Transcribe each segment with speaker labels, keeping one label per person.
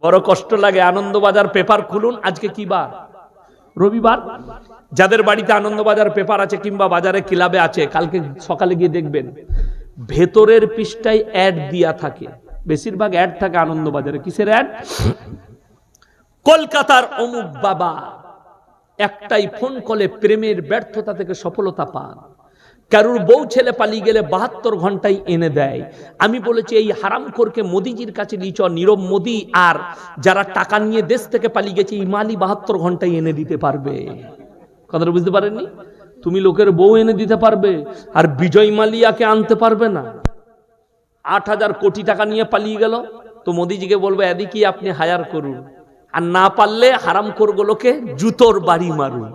Speaker 1: বড় কষ্ট লাগে। আনন্দবাজার পেপার খুলুন, আজকে কি বার? রবিবার। যাদের বাড়িতে আনন্দবাজার পেপার আছে কিংবা বাজারে ক্লাবে আছে, কালকে সকালে গিয়ে দেখবেন ভেতরের পৃষ্ঠায় অ্যাড দিয়া থাকে। বেশিরভাগ অ্যাড থাকে আনন্দবাজারে। কিসের অ্যাড? কলকাতার অমুক বাবা একটাই ফোন কলে প্রেমের ব্যর্থতা থেকে সফলতা পান, কারুর বউ ছেলে পালিয়ে গেলে 72 ঘন্টায় এনে দেয়। আমি বলেছি এই হারামখোরকে মোদিজির কাছে নিয়ে চল। নীরব মোদি আর যারা টাকা নিয়ে দেশ থেকে পালিয়ে গেছে, এই মালি 72 ঘন্টায় এনে দিতে পারবে। কথাটা বুঝতে পারেননি? তুমি লোকের বউ এনে দিতে পারবে, আর বিজয় মালিয়াকে আনতে পারবে না। 8,000 কোটি টাকা নিয়ে পালিয়ে গেল, তো মোদিজিকে বলবে এদিকে আপনি হায়ার করুন, আর না পারলে হারামখোরগুলোকে জুতোর বাড়ি মারুন।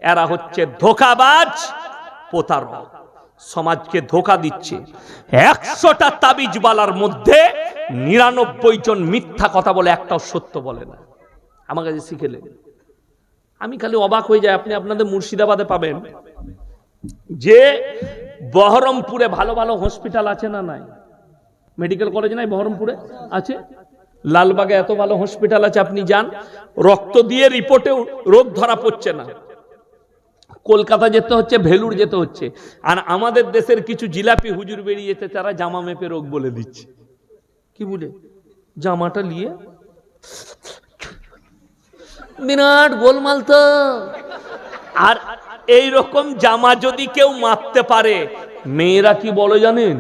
Speaker 1: এরা হচ্ছে ধোঁকাবাজ, প্রতারক, সমাজকে ধোঁকা দিচ্ছে। 100টা তাবিজওয়ালার মধ্যে 99 জন মিথ্যা কথা বলে, একটাও সত্য বলে না। আমার কাছে শিখেলে আমি খালি অবাক হয়ে যাই। আপনি আপনাদের মুর্শিদাবাদে পাবেন যে বহরমপুরে ভালো ভালো হসপিটাল আছে না নাই? মেডিকেল কলেজ নাই বহরমপুরে? আছে। লালবাগে এত ভালো হসপিটাল আছে, আপনি যান, রক্ত দিয়ে রিপোর্টেও রোগ ধরা পড়ছে না। কলকাতা যেতে হচ্ছে, ভেলুর যেতে হচ্ছে। আর আমাদের দেশের কিছু জিলাপি হুজুর বেরিয়েছে, তারা জামা মেপে রোগ বলে দিচ্ছে। কি বলে? জামাটা নিয়ে বিরাট গোলমাল তো। আর এই রকম জামা যদি কেউ মাপতে পারে, মেয়েরা কি বলে জানেন?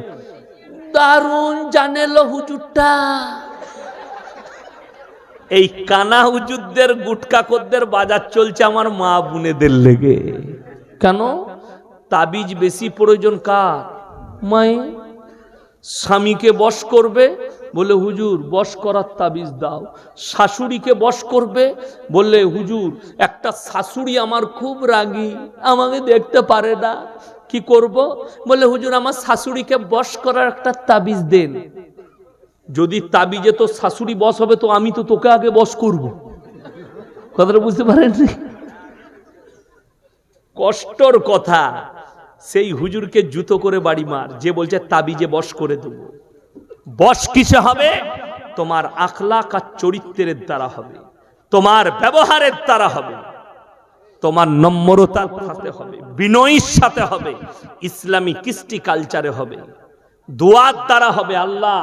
Speaker 1: দারুণ জানেলো হুজুরটা। এই কানা হুজুরদের গুটকা খদ্দের বাজার চলছে আমার মা বোনেদের লেগে। কেন? তাবিজ বেশি প্রয়োজন কার? মায়ের। স্বামীকে বশ করবে, বলে হুজুর বশ করার তাবিজ দাও। শাশুড়িকে বশ করবে, বললে হুজুর একটা শাশুড়ি আমার খুব রাগী, আমাকে দেখতে পারে না, কি করব? বলে হুজুর আমার শাশুড়িকে বশ করার একটা তাবিজ দেন। যদি তাবিজে তো শাশুড়ি বশ হবে, তো আমি তো তোকে আগে বশ করব। কথাটা বুঝতে পারেন? কষ্টর কথা। সেই হুজুরকে জুতো করে বাড়ি মার, যে বলছে তাবিজে বশ করে দেব। বশ কিসে হবে? তোমার আখলাক আর চরিত্রের দ্বারা হবে, তোমার ব্যবহারের দ্বারা হবে, তোমার নম্রতার সাথে হবে, বিনয়ের সাথে হবে, ইসলামী কৃষ্টি কালচারে হবে, দোয়ার দ্বারা হবে। আল্লাহ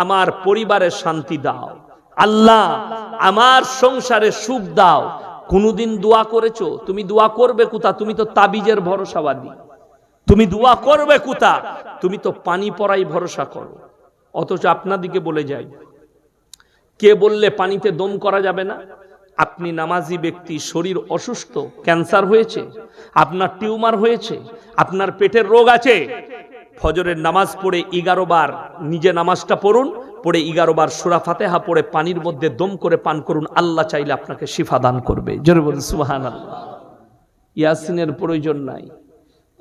Speaker 1: আমার পরিবারে শান্তি দাও, আল্লাহ আমার সংসারে সুখ দাও। কোনদিন দোয়া করেছো? তুমি দোয়া করবে কোথা? তুমি তো তাবিজের ভরসাবাদী। তুমি দোয়া করবে কোথা? তুমি তো পানি পড়াই ভরসা করো। অথচ আপনাদিকে বলে যাই, কে বললে পানিতে দম করা যাবে না? আপনি নামাজি ব্যক্তি, শরীর অসুস্থ, ক্যান্সার হয়েছে, আপনার টিউমার হয়েছে, আপনার পেটের রোগ আছে, ফজরের নামাজ পড়ে 11 বার নিজে নামাজটা পড়ুন, পড়ে 11 বার সূরা ফাতিহা পড়ে পানির মধ্যে দম করে পান করুন। আল্লাহ চাইলে আপনাকে শিফা দান করবে। জোরে বলুন সুবহানাল্লাহ। ইয়াসিনের প্রয়োজন নাই,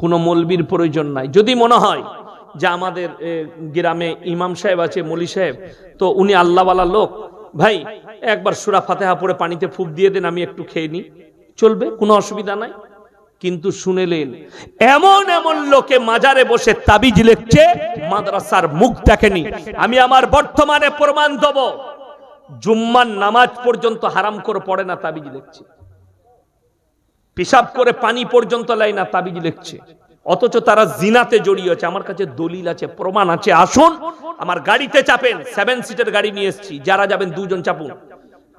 Speaker 1: কোনো মৌলবীর প্রয়োজন নাই। যদি মনে হয় যে আমাদের গ্রামে ইমাম সাহেব আছে, মৌলী সাহেব, তো উনি আল্লাহওয়ালা লোক, ভাই একবার সূরা ফাতিহা পড়ে পানিতে ফুঁক দিয়ে দেন, আমি একটু খেয়ে নিই, চলবে, কোনো অসুবিধা নাই। কিন্তু শুনেলেন এমন এমন লোকে মাজারে বসে তাবিজ লিখছে, মাদ্রাসার মুখ দেখেনি। আমি আমার বর্তমানে প্রমাণ দেব, জুম্মার নামাজ পর্যন্ত হারাম করে পড়ে না, তাবিজ লিখছে। পেশাব করে পানি পর্যন্ত লাই না, তাবিজ লিখছে। অথচ তারা জিনাতে জড়িয়ে আছে। আমার কাছে দলিল আছে, প্রমাণ আছে। আসুন আমার গাড়িতে চাপেন, 7 সিটের গাড়ি নিয়ে এসেছি, যারা যাবেন 2 জন চাপুন।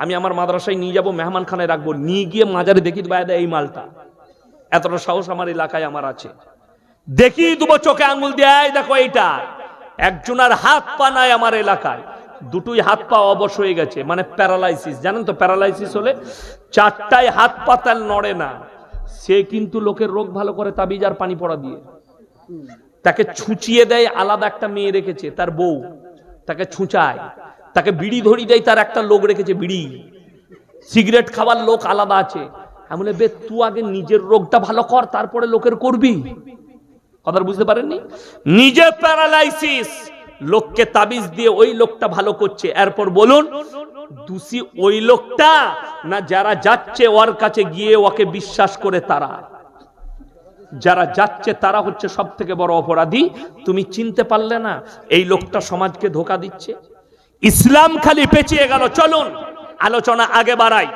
Speaker 1: আমি আমার মাদ্রাসায় নিয়ে যাব, মেহমানখানায় রাখবো, নিয়ে গিয়ে মাজারে দেখি দেবো এই মালটা। এতটা সাহস আমার এলাকায় আমার আছে। দেখি দেবো চোখে আঙ্গুল দিয়ে, দেখো এইটা। একজনের হাত পা নাই আমার এলাকায়, দুটোই হাত পা অবশ হয়ে গেছে, মানে প্যারালাইসিস। জানেন তো প্যারালাইসিস হলে 4টায় হাত পা তাল নড়ে না। সে কিন্তু লোকের রোগ ভালো করে তাবিজ আর পানি পড়া দিয়ে। তাকে ছুঁচিয়ে দেয়, আলাদা একটা মেয়ে রেখেছে, তার বউ তাকে ছুঁচায়। তাকে বিড়ি ধরি দেয়, তার একটা লোক রেখেছে বিড়ি। সিগারেট খাবার লোক আলাদা আছে। আমি বলে বে তুই আগে নিজের রোগটা ভালো কর, তারপরে লোকের করবি। কথা বুঝতে পারেননি? নিজে প্যারালাইসিস, লোককে তাবিজ দিয়ে ওই লোকটা ভালো করছে। এরপর বলুন দোষী ওই লোকটা না যারা যাচ্ছে ওর কাছে গিয়ে ওকে বিশ্বাস করে? তারা যারা যাচ্ছে তারা হচ্ছে সব থেকে বড় অপরাধী। তুমি চিনতে পারলে না এই লোকটা সমাজকে ধোঁকা দিচ্ছে, ইসলাম খালি পেঁচিয়ে গেল। চলুন আলোচনা আগে বাড়াই।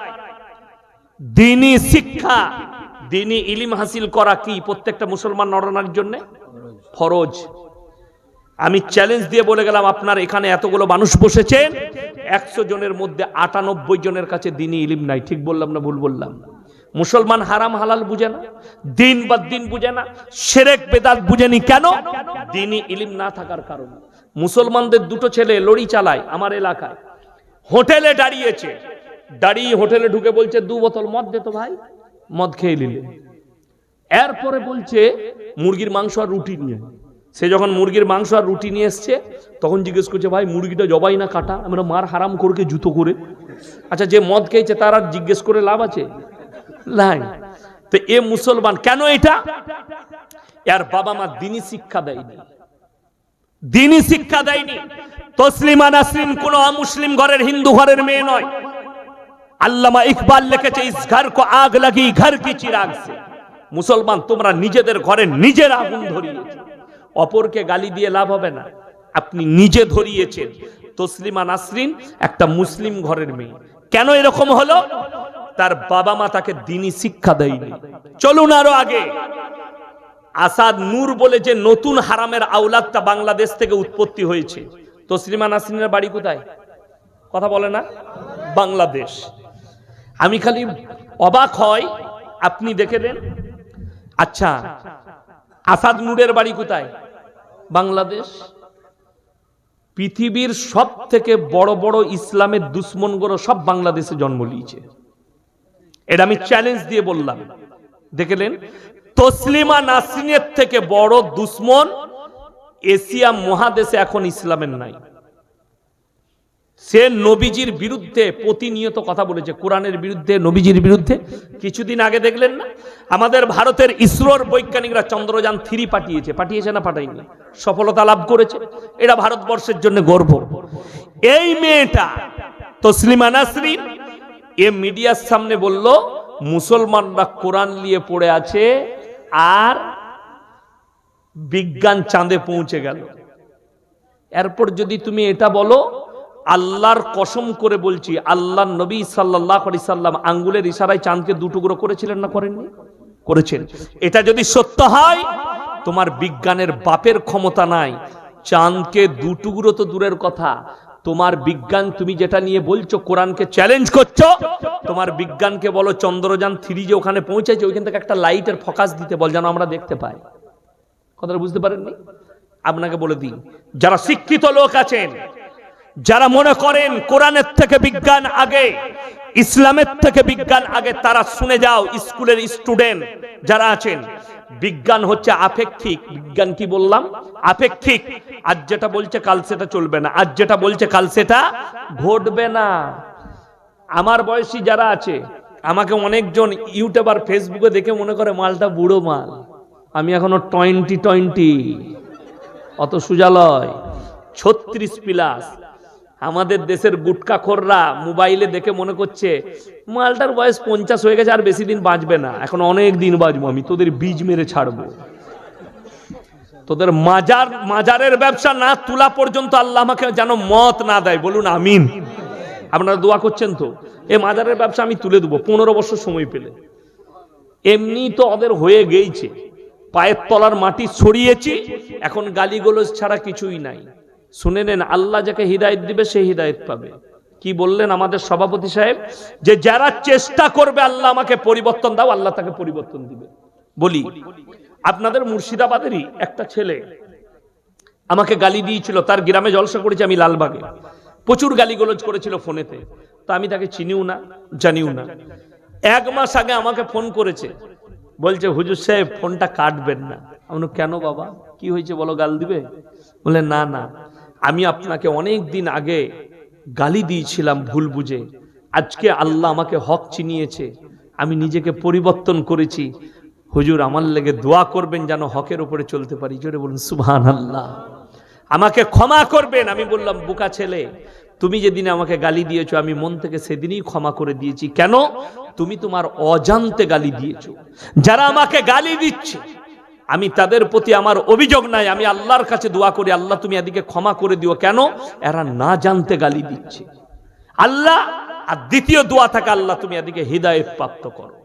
Speaker 1: দ্বীনি শিক্ষা, দ্বীনি ইলম হাসিল করা কি প্রত্যেকটা মুসলমান নরনারীর জন্য ফরজ। আমি চ্যালেঞ্জ দিয়ে বলে গেলাম, আপনার এখানে এতগুলো মানুষ বসেছেন, 100 জনের মধ্যে 98 জনের কাছে দ্বীনি ইলম নাই। ঠিক বললাম না ভুল বললাম? মুসলমান হারাম হালাল বুঝে না, দিন বা দিন বুঝে না, শিরক বেদাত বুঝেনি। কেন? দ্বীনি ইলম না থাকার কারণে। মুসলমানদের দুটো ছেলে লরি চালায় আমার এলাকায়, হোটেলে দাঁড়িয়েছে, দাঁড়িয়ে হোটেলে ঢুকে বলছে 2 বোতল মদ দে তো ভাই। মদ খেয়ে নিলে, এরপরে বলছে মুরগির মাংস আর রুটি নিয়ে। সে যখন মুরগির মাংস আর রুটি নিয়ে এসছে, তখন জিজ্ঞেস করছে ভাই মুরগিটা জবাই না কাটা? আমরা মার হারাম করকে জুতো করে। আচ্ছা, যে মদ খেয়েছে তার আর জিজ্ঞেস করে লাভ আছে? নাই। তো এ মুসলমান কেন? এটা এর বাবা মা দ্বীনি শিক্ষা দেয়নি, দ্বীনি শিক্ষা দেয়নি। তসলিমা নাসরিন কোন অমুসলিম ঘরের হিন্দু ঘরের মেয়ে নয়। আল্লামা ইকবাল লিখেছে, ইস ঘর কো আগ লাগি ঘর কি চিরাগ সে। মুসলমান তোমরা নিজেদের ঘরে নিজের আগুন ধরিয়েছো, অপরকে গালি দিয়ে লাভ হবে না, আপনি নিজে ধরিয়েছেন। তসলিমা নাসরিন একটা মুসলিম ঘরের মেয়ে। কেন এরকম হলো? তার বাবা মা তাকে দ্বীনি শিক্ষা দেয়নি। চলুন আরো আগে। আসাদ নূর বলে যে নতুন হারামের আওলাদটা বাংলাদেশ থেকে উৎপত্তি হয়েছে, তসলিমা নাসরিনের বাড়ি কোথায়? কথা বলে না? বাংলাদেশ। আমি খালি অবাক হয়, আপনি দেখে দেন। আচ্ছা, আসাদ নূরের বাড়ি কোথায়? বাংলাদেশ। পৃথিবীর সব থেকে বড় বড় ইসলামের দুশ্মনগুলো সব বাংলাদেশে জন্ম নিয়েছে। এটা আমি চ্যালেঞ্জ দিয়ে বললাম। দেখলেন, তসলিমা নাসরিনের থেকে বড় দুশ্মন এশিয়া মহাদেশে এখন ইসলামের নাই। সে নবীজির বিরুদ্ধে প্রতিনিয়ত কথা বলেছে, কোরআনের বিরুদ্ধে, নবীজির বিরুদ্ধে। কিছুদিন আগে দেখলেন না, আমাদের ভারতের ইসরোর বৈজ্ঞানিকরা চন্দ্রযান 3 পাঠিয়েছে। পাঠিয়েছে না পাঠায়নি? সফলতা লাভ করেছে। এটা ভারতবর্ষের জন্য গর্ব। এই মেয়েটা তসলিমা নাসরিন এ মিডিয়ার সামনে বলল, মুসলমানরা কোরআন নিয়ে পড়ে আছে আর বিজ্ঞান চাঁদে পৌঁছে গেল। এরপর যদি তুমি এটা বলো, আল্লাহর কসম করে বলছি, আল্লাহর নবী সাল্লাল্লাহু আলাইহি সাল্লাম আঙ্গুলের ইশারায় চাঁদকে 2 টুকরো করেছিলেন না করেননি? করেছেন। এটা যদি সত্য হয়, তোমার বিজ্ঞানের বাপের ক্ষমতা নাই। চাঁদকে 2 টুকরো তো দূরের কথা, তোমার বিজ্ঞান, তুমি যেটা নিয়ে বলছো কোরআনকে চ্যালেঞ্জ করছো, তোমার বিজ্ঞানকে বলো চন্দ্রযান 3 যে ওখানে পৌঁছেছে, ওইখান থেকে একটা লাইটের ফোকাস দিতে বল, যেন আমরা দেখতে পাই। কথাটা বুঝতে পারেননি? আপনাকে বলে দিই, যারা শিক্ষিত লোক আছেন, যারা মনে করেন কোরআনের থেকে বিজ্ঞান আগে, ইসলামের থেকে বিজ্ঞান আগে, তারা শুনে যাও। স্কুলের স্টুডেন্ট যারা আছেন, বিজ্ঞান হচ্ছে আপেক্ষিক। বিজ্ঞান কি বললাম? আপেক্ষিক। আজ যেটা বলছে কাল সেটা চলবে না, আজ যেটা বলছে কাল সেটা ঘটবে না। আমার বয়সী যারা আছে, আমাকে অনেকজন ইউটিউবার ফেসবুকে দেখে মনে করে মালটা বুড়ো মাল। আমি এখনো 20 অত সুজালয় 36+। আমাদের দেশের গুটকাখোররা মোবাইলে দেখে মনে করছে মালটার বয়স 50 হয়ে গেছে, আর বেশি দিন বাঁচবে না, এখন অনেক দিন বাঁচবো, আমি তোদের বীজ মেরে ছাড়বো। তোদের মাজারের ব্যবসা না তুলা পর্যন্ত আল্লাহ আমাকে যেন মত না দেয়। বলুন আমিন। আপনারা দোয়া করছেন তো? এই মাজারের ব্যবসা আমি তুলে দেবো 15 বছর সময় পেলে। এমনি তো ওদের হয়ে গেছে, পায়ের তলার মাটি ছড়িয়েছি, এখন গালিগোলজ ছাড়া কিছুই নাই। শুনে নেন, আল্লাহ যাকে হিদায়েত দিবে সে হিদায়েত পাবে। কি বললেন আমাদের সভাপতি সাহেব? যে যারা চেষ্টা করবে আল্লাহ আমাকে পরিবর্তন দাও, আল্লাহ তাকে পরিবর্তন দিবে। বলি, আপনাদের মুর্শিদাবাদেরই একটা ছেলে আমাকে গালি দিয়েছিল, তার গ্রামে জলসা করেছে আমি লালবাগে, প্রচুর গালিগোলজ করেছিল ফোনেতে। তা আমি তাকে চিনিও না, জানিও না। 1 মাস আগে আমাকে ফোন করেছে, বলছে হুজুর সাহেব ফোনটা কাটবেন না। আমি কেন বাবা, কি হয়েছে বলো, গাল দিবে? বলে না না, আমি আপনাকে অনেক দিন আগে গালি দিয়েছিলাম ভুল বুঝে, আজকে আল্লাহ আমাকে হক চিনিয়েছে, আমি নিজেকে পরিবর্তন করেছি, হুজুর আমার লেগে দোয়া করবেন যেন হকের উপরে চলতে পারি। জোরে বলুন সুবহানাল্লাহ। আমাকে ক্ষমা করবেন। আমি বললাম, বোকা ছেলে, তুমি যেদিন আমাকে গালি দিয়েছো আমি মন থেকে সেদিনই ক্ষমা করে দিয়েছি। কেন? তুমি তোমার অজান্তে গালি দিয়েছো। যারা আমাকে গালি দিচ্ছে আমি তাদের প্রতি আমার অভিযোগ নাই, আমি আল্লাহর কাছে দোয়া করি আল্লাহ তুমি এদিকে ক্ষমা করে দিও। কেন? এরা না জানতে গালি দিচ্ছে। আল্লাহ আর দ্বিতীয় দোয়া থাকে আল্লাহ তুমি এদিকে হিদায়াত প্রাপ্ত করো।